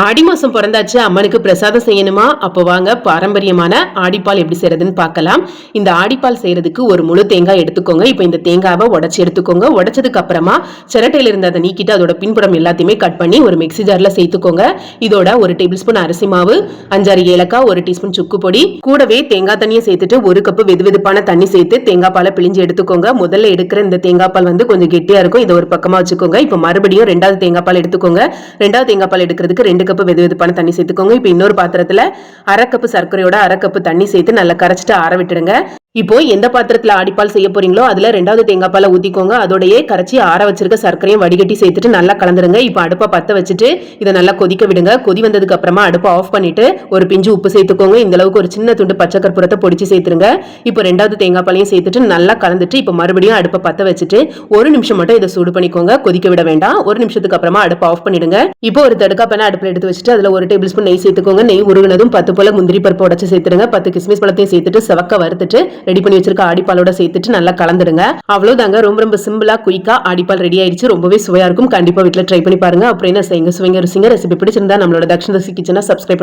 ஆடி மாசம் பிறந்தாச்சு, அம்மனுக்கு பிரசாதம் செய்யணுமா? அப்போ வாங்க பாரம்பரியமான ஆடிப்பால் எப்படி செய்யறதுன்னு பார்க்கலாம். இந்த ஆடிப்பால் செய்யறதுக்கு ஒரு முழு தேங்காய் எடுத்துக்கோங்க. இப்போ இந்த தேங்காவை உடைச்சு எடுத்துக்கோங்க. உடைச்சதுக்கு அப்புறமா சிரட்டையில இருந்து அதை நீக்கிட்டு அதோட பின்புறம் எல்லாத்தையுமே கட் பண்ணி ஒரு மிக்ஸி ஜார்ல சேர்த்துக்கோங்க. இதோட ஒரு டேபிள் ஸ்பூன் அரிசி மாவு, 5-6 ஏலக்காய், ஒரு டீஸ்பூன் சுக்கு பொடி, கூடவே தேங்காய் தண்ணியை சேர்த்துட்டு ஒரு கப்பு வெதுவெதுப்பான தண்ணி சேர்த்து தேங்காய் பாலை பிழிஞ்சு எடுத்துக்கோங்க. முதல்ல எடுக்கிற இந்த தேங்காய் பால் கொஞ்சம் கெட்டியா இருக்கும். இதை ஒரு பக்கமா வச்சுக்கோங்க. இப்போ மறுபடியும் ரெண்டாவது தேங்காய் பால் எடுத்துக்கோங்க. ரெண்டாவது தேங்காய் பால் எடுக்கிறதுக்கு 2 கப்பு வெதுவெதுப்பான தண்ணி சேர்த்துக்கோங்க. இப்போ இன்னொரு பாத்திரத்துல 1/2 கப்பு சர்க்கரையோட 1/2 கப்பு தண்ணி சேர்த்து நல்லா கரைச்சிட்டு ஆற விட்டுடுங்க. இப்போ எந்த பாத்திரத்துல ஆடிப்பால் செய்ய போறீங்களோ அதுல 2வது தேங்காய் பாலை ஊத்திக்கோங்க. அதோடயே கரைச்சி ஆற வச்சிருக்க சர்க்கரையும் வடிகட்டி சேர்த்துட்டு நல்லா கலந்துருங்க. இப்போ அடுப்பை பத்த வச்சுட்டு இதை நல்லா கொதிக்க விடுங்க. கொதி வந்ததுக்கு அப்புறமா அடுப்பை ஆஃப் பண்ணிட்டு ஒரு பிஞ்சு உப்பு சேர்த்துக்கோங்க. இந்த அளவுக்கு ஒரு சின்ன துண்டு பச்சை கற்பூரத்தை பொடிச்சு சேர்த்துருங்க. இப்போ 2வது தேங்காய் பாலையும் சேர்த்துட்டு நல்லா கலந்துட்டு இப்போ மறுபடியும் அடுப்பை பத்த வச்சுட்டு 1 நிமிஷம் மட்டும் இதை சூடு பண்ணிக்கோங்க. கொதிக்க விட வேண்டாம். 1 நிமிஷத்துக்கு அப்புறமா அடுப்பை ஆஃப் பண்ணிடுங்க. இப்போ ஒரு தடுக்கா பேனை அடுப்புல எடுத்து வச்சுட்டு அதுல 1 டேபிள் ஸ்பூன் நெய் சேர்த்துக்கோங்க. நெய் உருகுனதும் 10 போல முந்திரி பருப்பு உடைச்சு சேர்த்துருங்க. 10 கிஸ்மிஸ் பழத்தையும் சேர்த்துட்டு செவக்க வறுத்துட்டு ரெடி பண்ணி வச்சிருக்க ஆடிப்பாலோட சேர்த்துட்டு நல்லா கலந்துடுங்க. அவ்வளவுதாங்க, ரொம்ப சிம்பிளா குயிக்கா ஆடிப்பால் ரெடி ஆயிடுச்சு. ரொம்பவே சுவையா இருக்கும். கண்டிப்பா வீட்டுல ட்ரை பண்ணி பாருங்க. அப்புறம் என்ன செய்யுங்க, சுவைங்க ருசிங்க. ரெசிபி பிடிச்சிருந்தா நம்மளோட தக்ஷண கிச்சனை சப்ஸ்கிரைப்